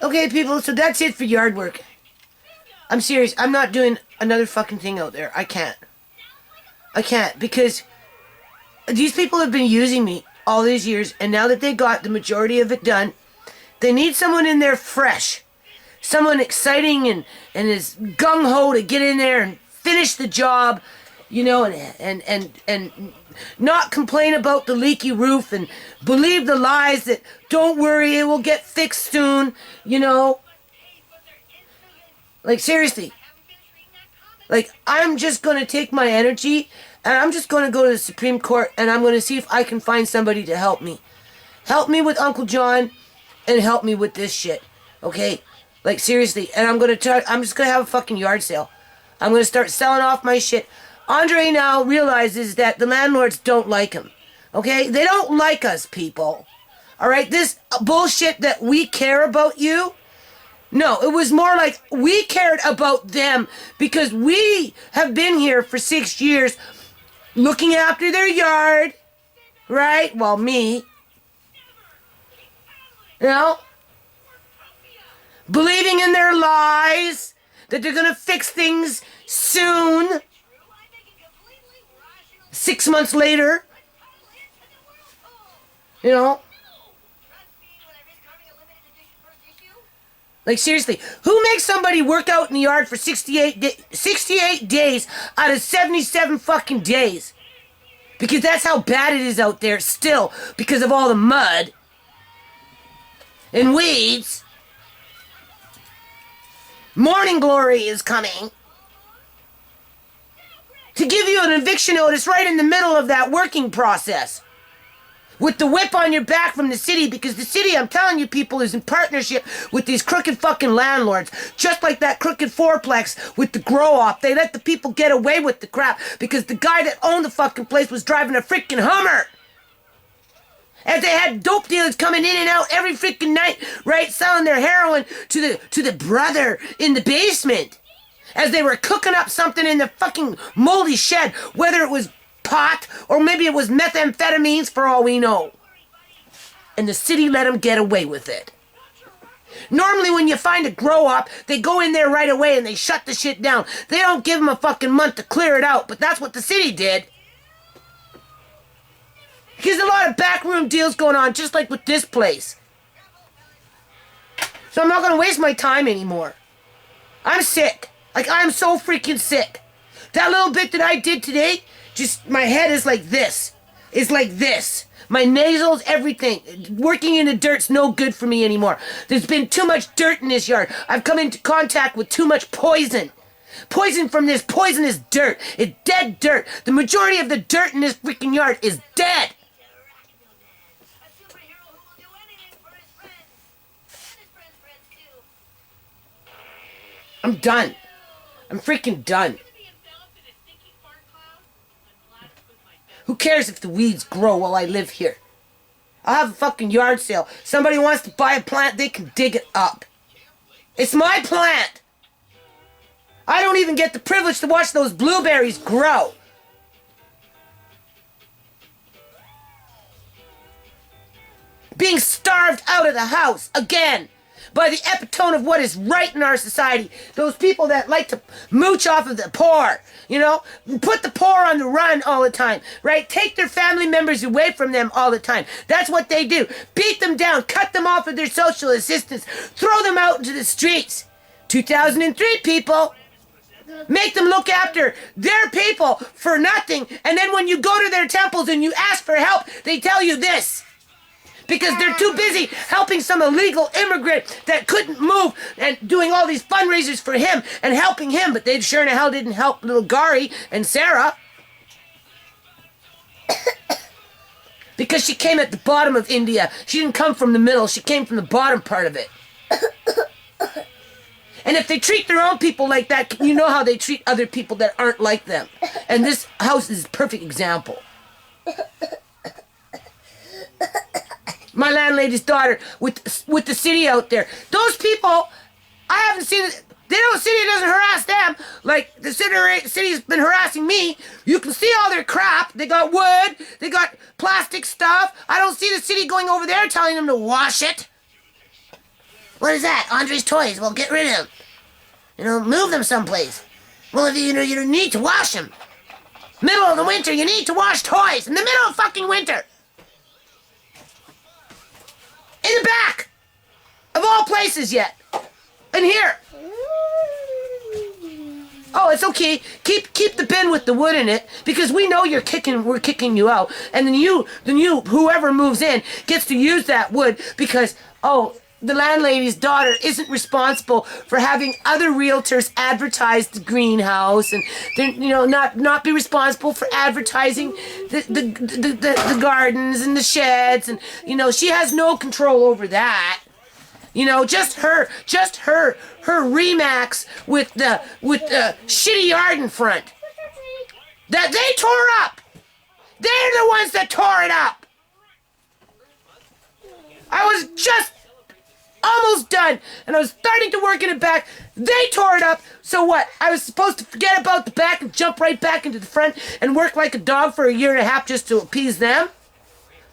Okay, people, so that's it for yard work. I'm serious. I'm not doing another fucking thing out there. I can't. I can't, because these people have been using me all these years, and now that they got the majority of it done, they need someone in there fresh. Someone exciting and is gung-ho to get in there and finish the job, you know, and not complain about the leaky roof and believe the lies that don't worry, it will get fixed soon, you know. Like, seriously. Like, I'm just going to take my energy and I'm just going to go to the Supreme Court and I'm going to see if I can find somebody to help me. Help me with Uncle John and help me with this shit, okay? Like, seriously. And I'm just going to have a fucking yard sale. I'm going to start selling off my shit. Andre now realizes that the landlords don't like him, okay? They don't like us, people. All right? This bullshit that we care about you, no, it was more like we cared about them because we have been here for 6 years looking after their yard, right? Well, me, you know? Believing in their lies, that they're gonna fix things soon. 6 months later, you know? Like, seriously, who makes somebody work out in the yard for 68 days out of 77 fucking days? Because that's how bad it is out there still, because of all the mud and weeds. Morning glory is coming to give you an eviction notice right in the middle of that working process. With the whip on your back from the city, because the city, I'm telling you people, is in partnership with these crooked fucking landlords. Just like that crooked fourplex with the grow-off. They let the people get away with the crap because the guy that owned the fucking place was driving a freaking Hummer. And they had dope dealers coming in and out every freaking night, right, selling their heroin to the brother in the basement. As they were cooking up something in the fucking moldy shed, whether it was pot or maybe it was methamphetamines for all we know. And the city let them get away with it. Normally when you find a grow-up, they go in there right away and they shut the shit down. They don't give them a fucking month to clear it out, but that's what the city did. There's a lot of backroom deals going on, just like with this place. So I'm not going to waste my time anymore. I'm sick. Like, I'm so freaking sick. That little bit that I did today, just my head is like this. It's like this. My nasals, everything. Working in the dirt's no good for me anymore. There's been too much dirt in this yard. I've come into contact with too much poison. Poison from this poisonous dirt. It's dead dirt. The majority of the dirt in this freaking yard is dead. I'm done. I'm freaking done. Who cares if the weeds grow while I live here? I'll have a fucking yard sale. Somebody wants to buy a plant, they can dig it up. It's my plant. I don't even get the privilege to watch those blueberries grow. Being starved out of the house again by the epitome of what is right in our society. Those people that like to mooch off of the poor, you know, put the poor on the run all the time, right? Take their family members away from them all the time. That's what they do. Beat them down, cut them off of their social assistance, throw them out into the streets. 2003, people. Make them look after their people for nothing, and then when you go to their temples and you ask for help, they tell you this. Because they're too busy helping some illegal immigrant that couldn't move and doing all these fundraisers for him and helping him. But they sure in the hell didn't help little Gary and Sarah. Because she came at the bottom of India. She didn't come from the middle. She came from the bottom part of it. And if they treat their own people like that, you know how they treat other people that aren't like them. And this house is a perfect example. My landlady's daughter with the city out there. Those people, I haven't seen it. They don't, city doesn't harass them like the city's been harassing me. You can see all their crap. They got wood. They got plastic stuff. I don't see the city going over there telling them to wash it. What is that? Andre's toys. Well, get rid of them. You know, move them someplace. Well, if you need to wash them. Middle of the winter, you need to wash toys. In the middle of fucking winter. In the back. Of all places yet. In here. Oh, it's okay. Keep the bin with the wood in it, because we know we're kicking you out. And then whoever moves in gets to use that wood because, the landlady's daughter isn't responsible for having other realtors advertise the greenhouse and then, not be responsible for advertising the gardens and the sheds, and she has no control over that. Just her Remax with the shitty yard in front that they tore up. They're the ones that tore it up. I was just almost done, and I was starting to work in it back. They tore it up. So what? I was supposed to forget about the back and jump right back into the front and work like a dog for a year and a half just to appease them?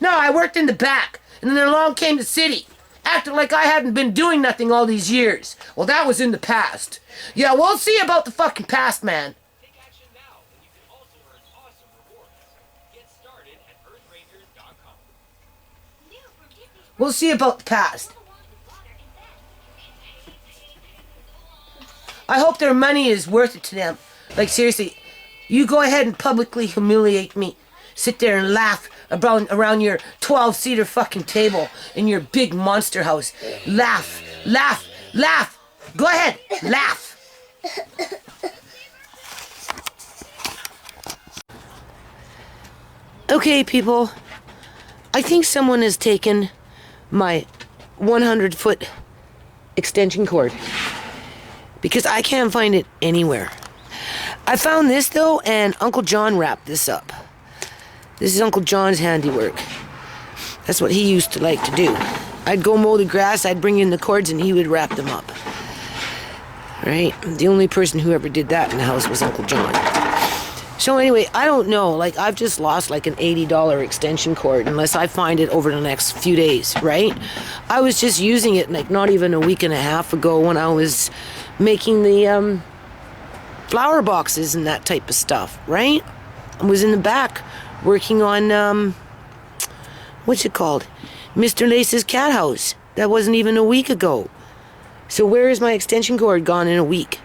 No, I worked in the back, and then along came the city, acting like I hadn't been doing nothing all these years. Well, that was in the past. Yeah, we'll see about the fucking past, man. Take action now, and you can also earn awesome rewards. Get started at earthrangers.com. We'll see about the past. I hope their money is worth it to them. Like, seriously, you go ahead and publicly humiliate me. Sit there and laugh around your 12-seater fucking table in your big monster house. Laugh, laugh, laugh. Go ahead, laugh. Okay, people. I think someone has taken my 100-foot extension cord, because I can't find it anywhere. I found this, though, and Uncle John wrapped this up. This is Uncle John's handiwork. That's what he used to like to do. I'd go mow the grass, I'd bring in the cords, and he would wrap them up. Right? The only person who ever did that in the house was Uncle John. So anyway, I don't know. Like, I've just lost like an $80 extension cord unless I find it over the next few days, right? I was just using it like not even a week and a half ago when I was making the flower boxes and that type of stuff, right? I was in the back working on, what's it called? Mr. Lace's cat house. That wasn't even a week ago. So where is my extension cord gone in a week?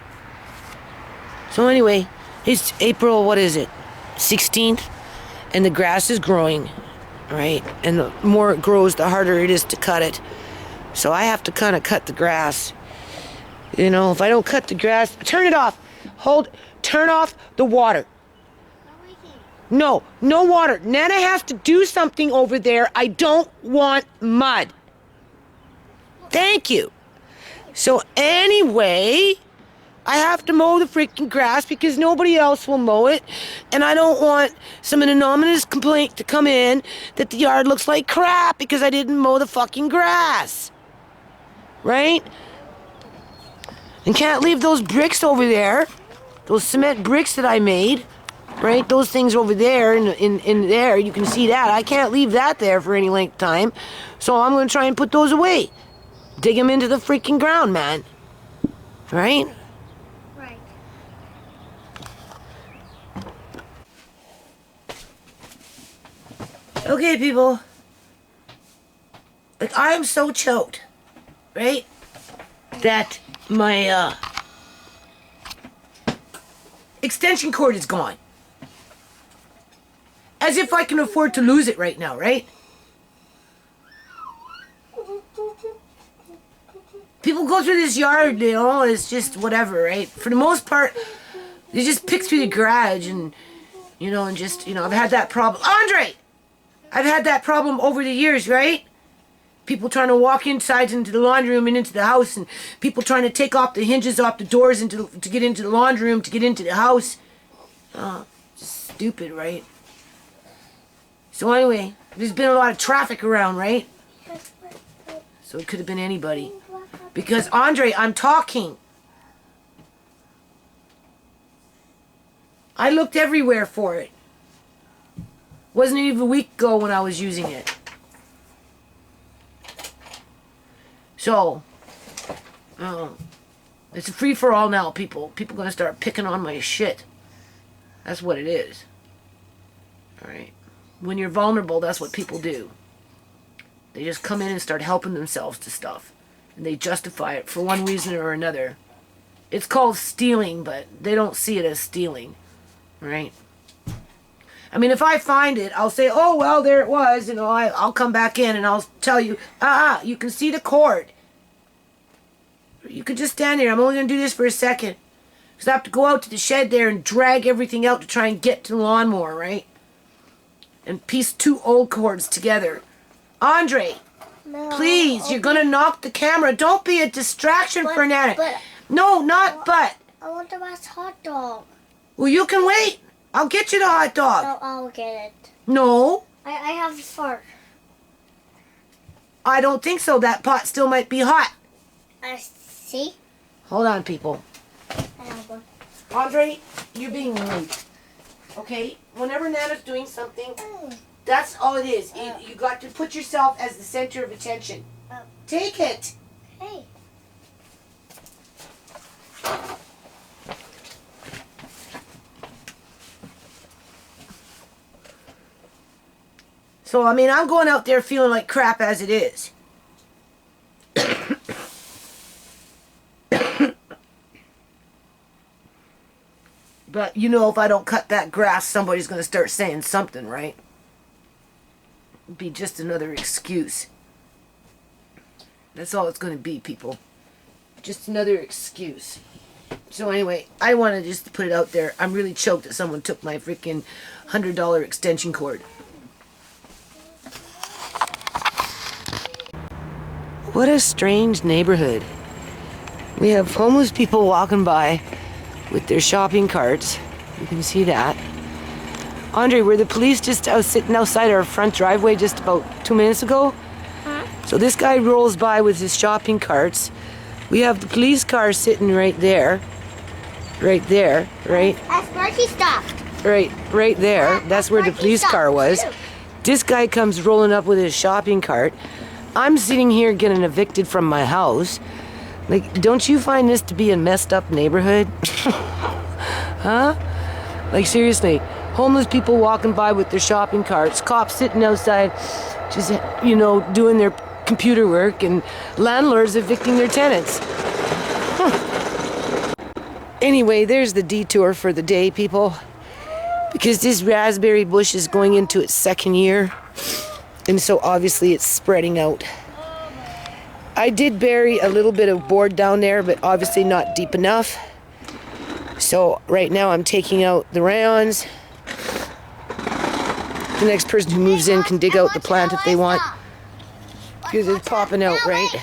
So anyway, it's April, 16th? And the grass is growing, right? And the more it grows, the harder it is to cut it. So I have to kind of cut the grass. If I don't cut the grass, turn it off. Turn off the water. No water. Nana has to do something over there. I don't want mud. Thank you. So anyway, I have to mow the freaking grass because nobody else will mow it. And I don't want some anonymous complaint to come in that the yard looks like crap because I didn't mow the fucking grass. Right? And can't leave those bricks over there. Those cement bricks that I made. Right? Those things over there in there. You can see that. I can't leave that there for any length of time. So I'm going to try and put those away. Dig them into the freaking ground, man. Right? Right. Okay, people. Like, I am so choked, right? That my extension cord is gone. As if I can afford to lose it right now, right? People go through this yard, it's just whatever, right? For the most part, they just pick through the garage and, I've had that problem. Andre! I've had that problem over the years, right? People trying to walk inside into the laundry room and into the house, and people trying to take off the hinges off the doors to get into the laundry room, to get into the house. Oh, just stupid, right? So anyway, there's been a lot of traffic around, right? So it could have been anybody. Because, Andre, I'm talking. I looked everywhere for it. Wasn't even a week ago when I was using it. So, Oh, it's a free-for-all now, people. People gonna start picking on my shit. That's what it is. Alright? When you're vulnerable, that's what people do. They just come in and start helping themselves to stuff. And they justify it for one reason or another. It's called stealing, but they don't see it as stealing. Right? I mean, if I find it, I'll say, oh, well, there it was. You know, I'll come back in and I'll tell you, you can see the cord. You can just stand there. I'm only going to do this for a second. Because I have to go out to the shed there and drag everything out to try and get to the lawnmower, right? And piece 2 old cords together. Andre, No, please, you're going to knock the camera. Don't be a distraction for Nana. No, not but. I want the last hot dog. Well, you can wait. I'll get you the hot dog. No, I'll get it. No, I have the fork. I don't think so. That pot still might be hot. See? Hold on, people. I have one. Andre, you're being rude. Okay? Whenever Nana's doing something, that's all it is. You got to put yourself as the center of attention. Take it. Hey. So, I mean, I'm going out there feeling like crap as it is. But, you know, if I don't cut that grass, somebody's going to start saying something, right? It'd be just another excuse. That's all it's going to be, people. Just another excuse. So anyway, I wanted just to put it out there. I'm really choked that someone took my freaking $100 extension cord. What a strange neighborhood. We have homeless people walking by with their shopping carts. You can see that. Andre, were the police just sitting outside our front driveway just about 2 minutes ago? Huh? So this guy rolls by with his shopping carts. We have the police car sitting right there. Right there, right? That's where he stopped. Right there. That's where the police car was. This guy comes rolling up with his shopping cart. I'm sitting here getting evicted from my house. Like, don't you find this to be a messed up neighborhood? Huh? Like, seriously, homeless people walking by with their shopping carts, cops sitting outside, just, you know, doing their computer work, and landlords evicting their tenants. Anyway, there's the detour for the day, people. Because this raspberry bush is going into its 2nd year. And so obviously it's spreading out. I did bury a little bit of board down there, but obviously not deep enough. So right now I'm taking out the rayons. The next person who moves in can dig out the plant if they want. Because it's popping out, right?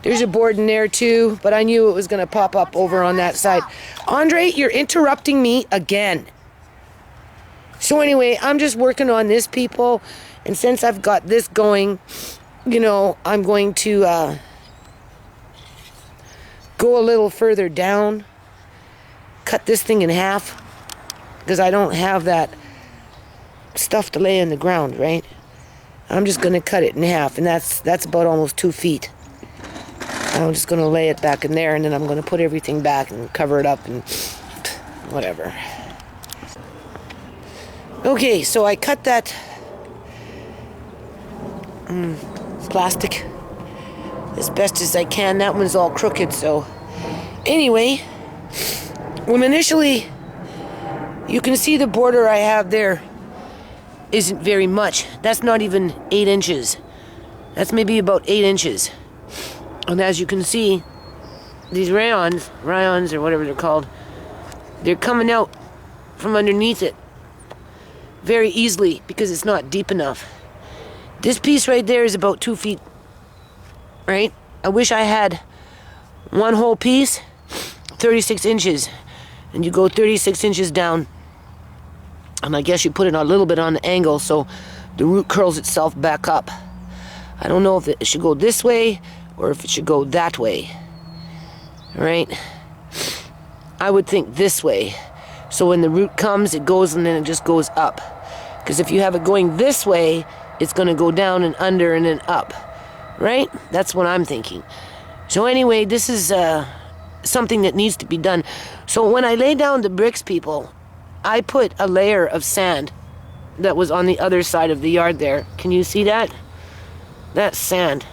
There's a board in there too, but I knew it was going to pop up over on that side. Andre, you're interrupting me again. So anyway, I'm just working on this, people. And since I've got this going, you know, I'm going to go a little further down. Cut this thing in half. Because I don't have that stuff to lay in the ground, right? I'm just going to cut it in half. And that's about almost 2 feet. I'm just going to lay it back in there. And then I'm going to put everything back and cover it up and whatever. Okay, so I cut that plastic as best as I can. That one's all crooked, so anyway, when initially you can see the border I have there isn't very much. That's not even 8 inches. That's maybe about 8 inches. And as you can see, these rayons or whatever they're called, they're coming out from underneath it very easily because it's not deep enough. This piece right there is about 2 feet, right? I wish I had one whole piece, 36 inches. And you go 36 inches down, and I guess you put it a little bit on the angle so the root curls itself back up. I don't know if it should go this way or if it should go that way, right? I would think this way. So when the root comes, it goes and then it just goes up. Because if you have it going this way, it's going to go down and under and then up, right? That's what I'm thinking. So anyway, this is something that needs to be done. So when I lay down the bricks, people, I put a layer of sand that was on the other side of the yard there. Can you see that? That's sand.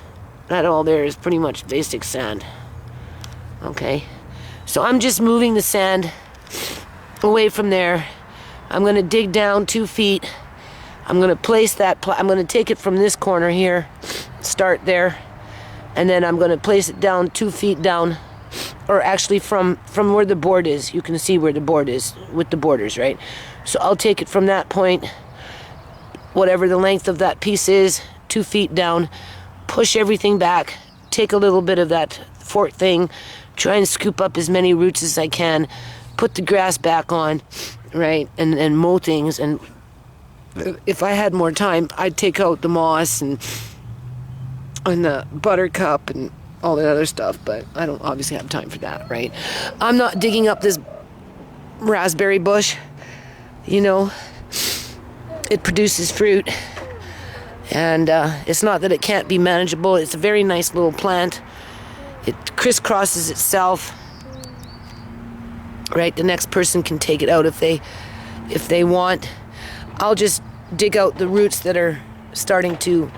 That all there is pretty much basic sand. Okay. So I'm just moving the sand away from there. I'm going to dig down 2 feet. I'm going to place that, I'm going to take it from this corner here, start there, and then I'm going to place it down 2 feet down, or actually from where the board is. You can see where the board is with the borders, right? So I'll take it from that point, whatever the length of that piece is, 2 feet down, push everything back, take a little bit of that fork thing, try and scoop up as many roots as I can, put the grass back on, right, and mow things. And if I had more time, I'd take out the moss and the buttercup and all that other stuff, but I don't obviously have time for that, right? I'm not digging up this raspberry bush, you know. It produces fruit, and it's not that it can't be manageable. It's a very nice little plant. It crisscrosses itself, right? The next person can take it out if they want. I'll just dig out the roots that are starting to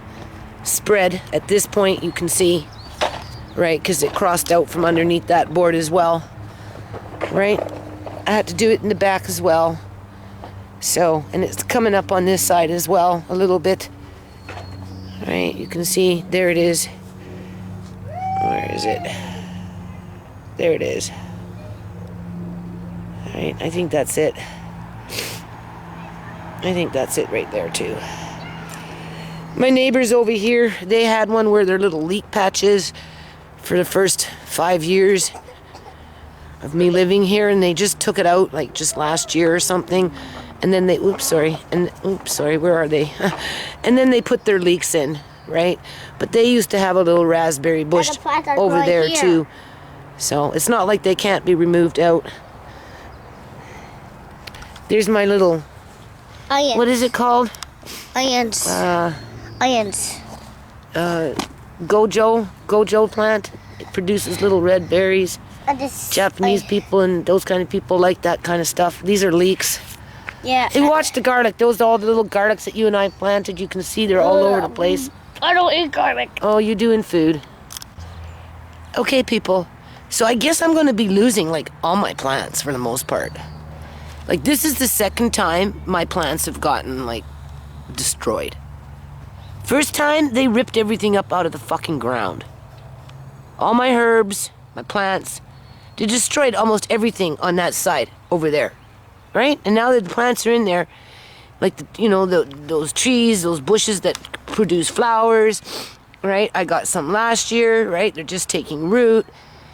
spread. At this point, you can see, right, because it crossed out from underneath that board as well, right? I had to do it in the back as well. So, and it's coming up on this side as well a little bit. Right, you can see, there it is. Where is it? There it is. Alright, I think that's it. I think that's it right there too. My neighbors over here, they had one where their little leek patches for the first 5 years of me living here, and they just took it out like just last year or something. And then they, where are they? And then they put their leeks in, right? But they used to have a little raspberry bush over there too. So it's not like they can't be removed out. There's my little, Onions. what is it called? Onions. Onions. Gojo plant. It produces little red berries. Japanese people and those kind of people like that kind of stuff. These are leeks. Yeah. And watch the garlic. Those are all the little garlics that you and I planted. You can see they're all over the place. I don't eat garlic. Oh, you do in food. Okay, people. So I guess I'm going to be losing, like, all my plants for the most part. Like, this is the second time my plants have gotten, like, destroyed. First time, they ripped everything up out of the fucking ground. All my herbs, my plants, they destroyed almost everything on that side over there. Right? And now that the plants are in there, like, those trees, those bushes that produce flowers, right? I got some last year, right? They're just taking root.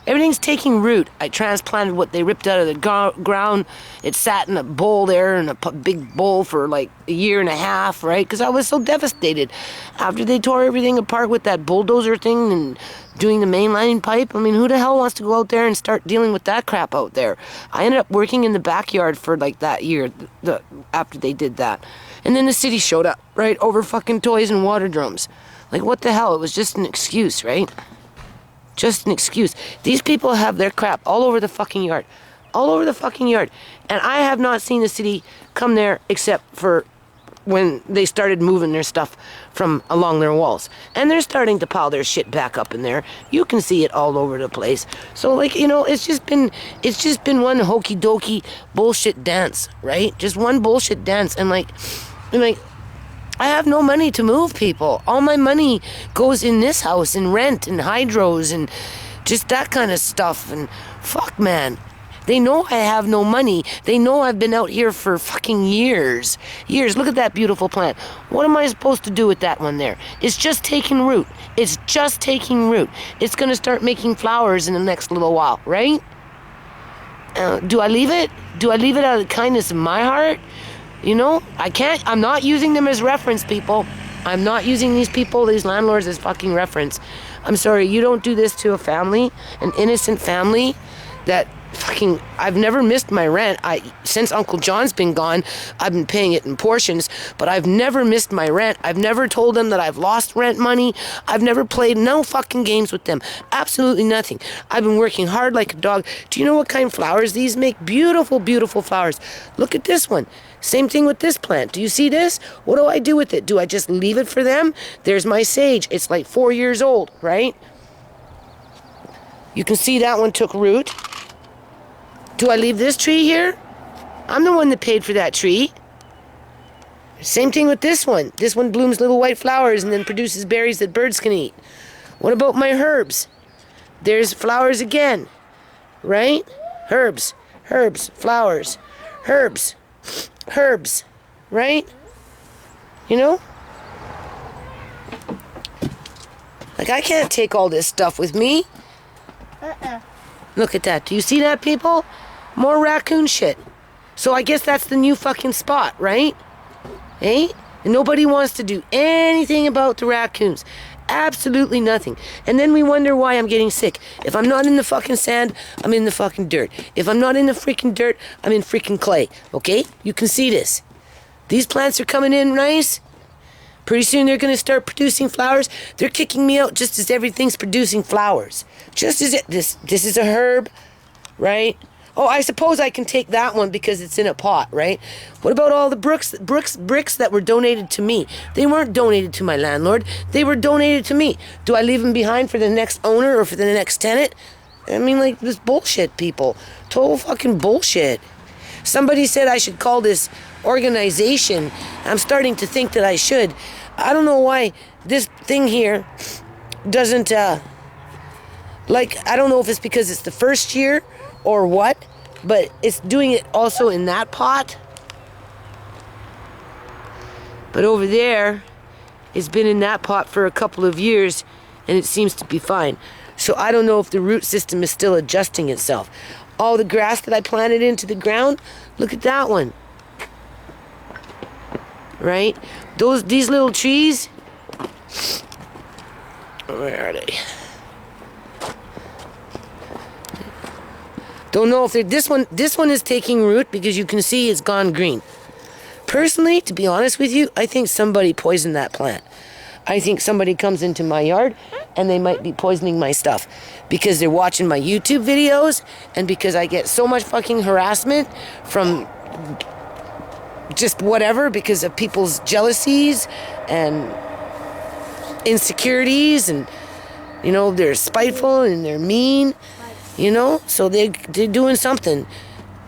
Everything's taking root. I transplanted what they ripped out of the ground. It sat in a bowl there, in a big bowl for like a year and a half, right? Because I was so devastated. After they tore everything apart with that bulldozer thing and doing the mainlining pipe, I mean, who the hell wants to go out there and start dealing with that crap out there? I ended up working in the backyard for like that year, after they did that. And then the city showed up, right? Over fucking toys and water drums. Like, what the hell? It was just an excuse, right? Just an excuse. These people have their crap all over the fucking yard. All over the fucking yard. And I have not seen the city come there except for when they started moving their stuff from along their walls. And they're starting to pile their shit back up in there. You can see it all over the place. So, like, it's just been one hokey dokey bullshit dance, right? Just one bullshit dance. And like I have no money to move people. All my money goes in this house, in rent, and hydros, and just that kind of stuff. And fuck, man. They know I have no money. They know I've been out here for fucking years. Years. Look at that beautiful plant. What am I supposed to do with that one there? It's just taking root. It's just taking root. It's going to start making flowers in the next little while, right? Do I leave it? Do I leave it out of the kindness of my heart? I can't. I'm not using them as reference, people. I'm not using these people, these landlords, as fucking reference. I'm sorry, you don't do this to a family, an innocent family that fucking, I've never missed my rent. Since Uncle John's been gone, I've been paying it in portions, but I've never missed my rent. I've never told them that I've lost rent money. I've never played no fucking games with them. Absolutely nothing. I've been working hard like a dog. Do you know what kind of flowers these make? Beautiful, beautiful flowers. Look at this one. Same thing with this plant. Do you see this? What do I do with it? Do I just leave it for them? There's my sage. It's like 4 years old, right? You can see that one took root. Do I leave this tree here? I'm the one that paid for that tree. Same thing with this one. This one blooms little white flowers and then produces berries that birds can eat. What about my herbs? There's flowers again, right? Herbs, flowers, herbs, right? You know? Like, I can't take all this stuff with me. Look at that. Do you see that, people? More raccoon shit. So I guess that's the new fucking spot, right? Eh? And nobody wants to do anything about the raccoons. Absolutely nothing. And then we wonder why I'm getting sick. If I'm not in the fucking sand, I'm in the fucking dirt. If I'm not in the freaking dirt, I'm in freaking clay. Okay? You can see this. These plants are coming in nice. Pretty soon they're going to start producing flowers. They're kicking me out just as everything's producing flowers. Just as this is a herb, right? Oh, I suppose I can take that one because it's in a pot, right? What about all the bricks that were donated to me? They weren't donated to my landlord. They were donated to me. Do I leave them behind for the next owner or for the next tenant? I mean, like, this bullshit, people. Total fucking bullshit. Somebody said I should call this organization. I'm starting to think that I should. I don't know why this thing here doesn't, I don't know if it's because it's the first year or what, but it's doing it also in that pot. But over there, it's been in that pot for a couple of years, and it seems to be fine. So I don't know if the root system is still adjusting itself. All the grass that I planted into the ground, look at that one. Right? These little trees, where are they? Don't know if they're, this one is taking root because you can see it's gone green. Personally, to be honest with you, I think somebody poisoned that plant. I think somebody comes into my yard and they might be poisoning my stuff because they're watching my YouTube videos and because I get so much fucking harassment from just whatever because of people's jealousies and insecurities and, you know, they're spiteful and they're mean. You know, so they're doing something,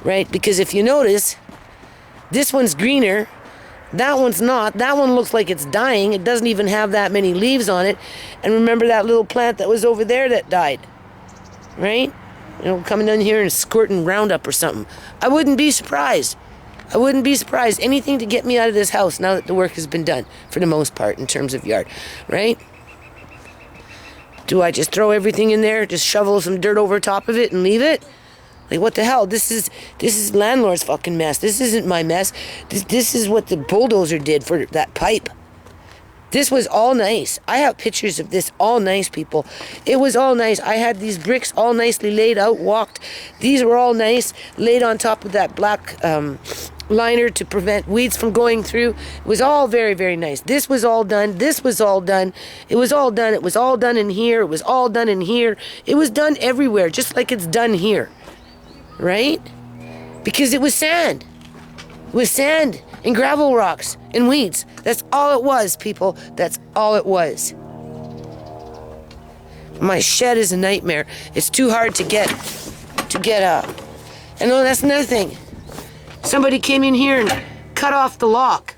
right? Because if you notice, this one's greener, that one's not. That one looks like it's dying. It doesn't even have that many leaves on it. And remember that little plant that was over there that died, right? You know, coming down here and squirting Roundup or something. I wouldn't be surprised. I wouldn't be surprised. Anything to get me out of this house now that the work has been done, for the most part, in terms of yard, right? Do I just throw everything in there, just shovel some dirt over top of it and leave it? Like, what the hell? This is landlord's fucking mess. This isn't my mess. This is what the bulldozer did for that pipe. This was all nice. I have pictures of this, all nice, people. It was all nice. I had these bricks all nicely laid out, walked. These were all nice, laid on top of that black liner to prevent weeds from going through. It was all very, very nice. This was all done. This was all done. It was all done. It was all done in here. It was all done in here. It was done everywhere, just like it's done here. Right? Because it was sand. It was sand and gravel rocks and weeds. That's all it was, people. That's all it was. My shed is a nightmare. It's too hard to get up. And no, that's another thing. Somebody came in here and cut off the lock.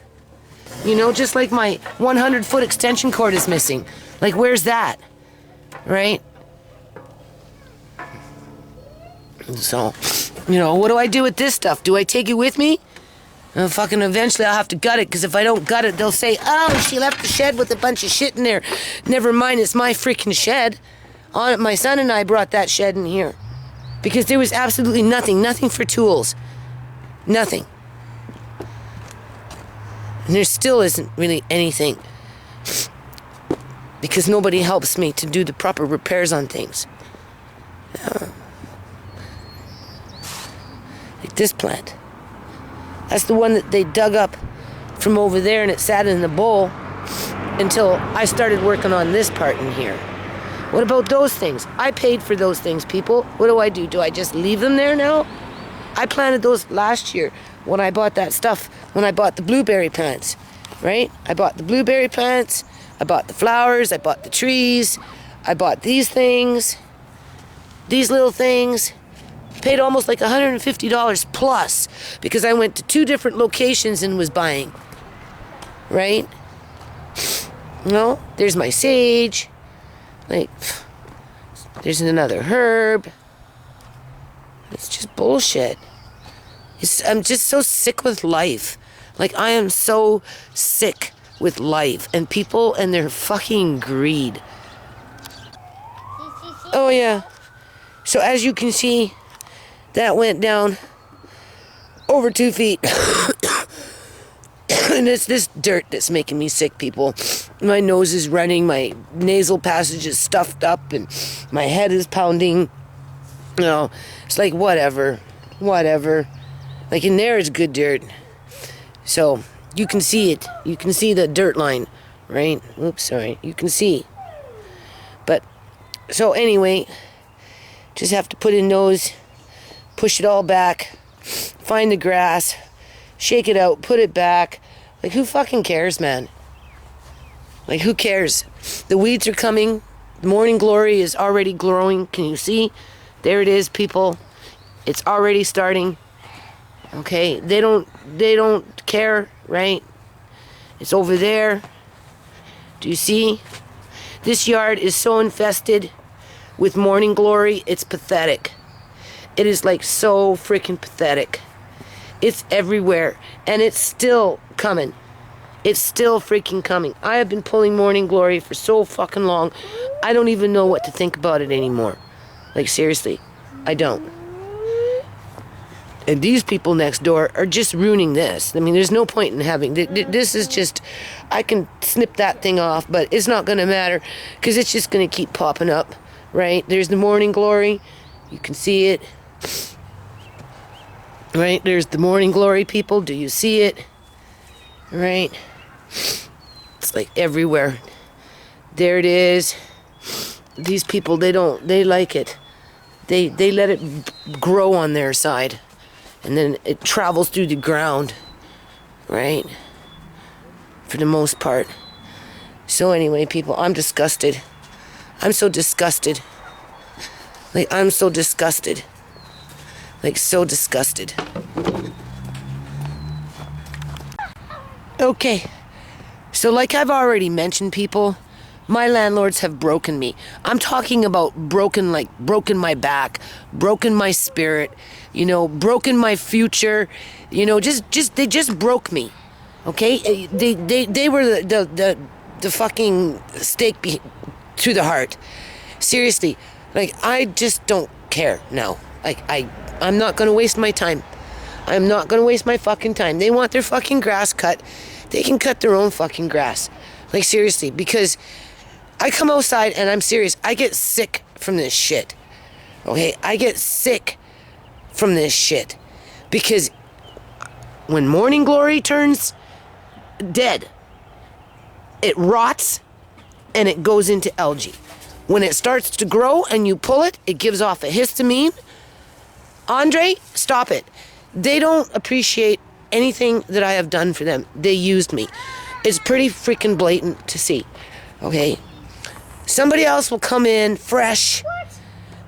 You know, just like my 100-foot extension cord is missing. Like, where's that? Right? So, you know, what do I do with this stuff? Do I take it with me? Fucking eventually I'll have to gut it, because if I don't gut it, they'll say, oh, she left the shed with a bunch of shit in there. Never mind, it's my freaking shed. My son and I brought that shed in here. Because there was absolutely nothing for tools. Nothing. And there still isn't really anything. Because nobody helps me to do the proper repairs on things. This plant. That's the one that they dug up from over there and it sat in the bowl until I started working on this part in here. What about those things? I paid for those things, people. What do? Do I just leave them there now? I planted those last year when I bought that stuff, when I bought the blueberry plants, right? I bought the blueberry plants, I bought the flowers, I bought the trees, I bought these things, these little things. Paid almost like $150 plus because I went to 2 different locations and was buying. Right? No, there's my sage. Like, there's another herb. It's just bullshit. I'm just so sick with life. Like, I am so sick with life and people and their fucking greed. Oh, yeah. So as you can see, that went down over 2 feet. And it's this dirt that's making me sick, people. My nose is running, my nasal passage is stuffed up, and my head is pounding. You know, it's like whatever. Like in there is good dirt. So you can see it. You can see the dirt line, right? Oops, sorry. You can see. But, so anyway, just have to put in nose. Push it all back, find the grass, shake it out, put it back. Like, who fucking cares, man? Like, who cares? The weeds are coming. The morning glory is already growing. Can you see? There it is, people. It's already starting. Okay? They don't care, right? It's over there. Do you see? This yard is so infested with morning glory, it's pathetic. It is like so freaking pathetic. It's everywhere. And it's still coming. It's still freaking coming. I have been pulling morning glory for so fucking long. I don't even know what to think about it anymore. Like, seriously. I don't. And these people next door are just ruining this. I mean, there's no point in having... This is just... I can snip that thing off, but it's not going to matter. Because it's just going to keep popping up. Right? There's the morning glory. You can see it. Right, there's the morning glory, people. Do you see it? Right? It's like everywhere. There it is. These people, they like it. They let it grow on their side. And then it travels through the ground. Right? For the most part. So anyway, people, I'm disgusted. I'm so disgusted. Like, I'm so disgusted. Like, so disgusted. Okay. So like I've already mentioned, people, my landlords have broken me. I'm talking about broken my back, broken my spirit, you know, broken my future, you know, they just broke me. Okay? They were the fucking stake through the heart. Seriously. Like, I just don't care now. Like, I'm not going to waste my time. I'm not going to waste my fucking time. They want their fucking grass cut. They can cut their own fucking grass. Like, seriously. Because I come outside and I'm serious. I get sick from this shit. Okay? I get sick from this shit. Because when morning glory turns dead, it rots and it goes into algae. When it starts to grow and you pull it, it gives off a histamine. Andre, stop it. They don't appreciate anything that I have done for them. They used me. It's pretty freaking blatant to see. Okay? Somebody else will come in fresh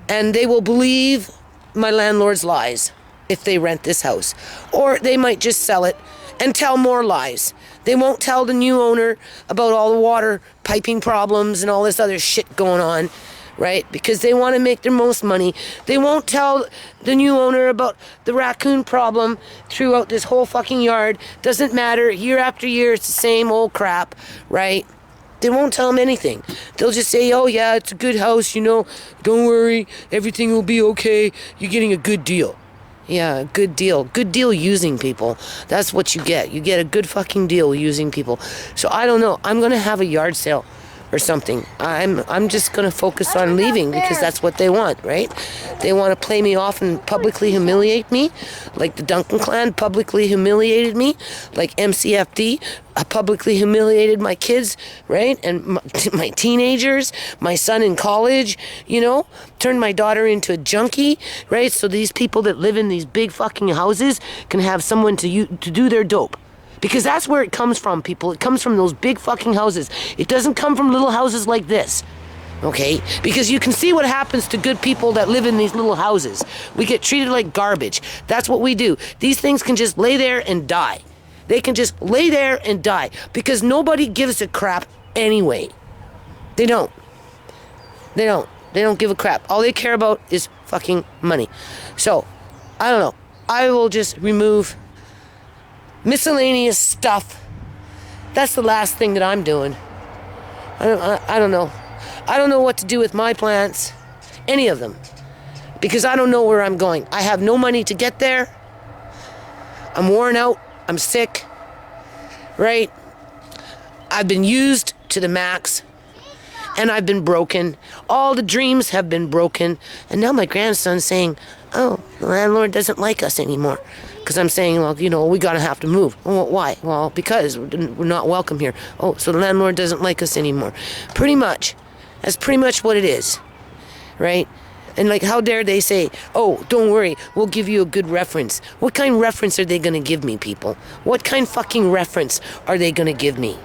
and they will believe my landlord's lies if they rent this house. Or they might just sell it and tell more lies. They won't tell the new owner about all the water piping problems and all this other shit going on, right? Because they want to make their most money. They won't tell the new owner about the raccoon problem throughout this whole fucking yard. Doesn't matter. Year after year, it's the same old crap, right? They won't tell them anything. They'll just say, oh yeah, it's a good house, you know. Don't worry, everything will be okay. You're getting a good deal. Yeah, good deal. Good deal using people. That's what you get. You get a good fucking deal using people. So I don't know. I'm going to have a yard sale or something. I'm just gonna focus on leaving because that's what they want, right? They want to play me off and publicly humiliate me, like the Duncan clan publicly humiliated me, like MCFD publicly humiliated my kids, right? And my teenagers, my son in college, you know, turned my daughter into a junkie, right? So these people that live in these big fucking houses can have someone to do their dope. Because that's where it comes from, people. It comes from those big fucking houses. It doesn't come from little houses like this. Okay? Because you can see what happens to good people that live in these little houses. We get treated like garbage. That's what we do. These things can just lay there and die. They can just lay there and die. Because nobody gives a crap anyway. They don't. They don't. They don't give a crap. All they care about is fucking money. So, I don't know. I will just remove miscellaneous stuff. That's the last thing that I'm doing. I don't know. I don't know what to do with my plants. Any of them. Because I don't know where I'm going. I have no money to get there. I'm worn out. I'm sick. Right? I've been used to the max. And I've been broken. All the dreams have been broken. And now my grandson's saying, oh, the landlord doesn't like us anymore. Because I'm saying, well, you know, we gotta have to move. Well, why? Well, because we're not welcome here. Oh, so the landlord doesn't like us anymore. Pretty much. That's pretty much what it is. Right? And like, how dare they say, oh, don't worry, we'll give you a good reference. What kind of reference are they gonna give me, people? What kind of fucking reference are they gonna give me?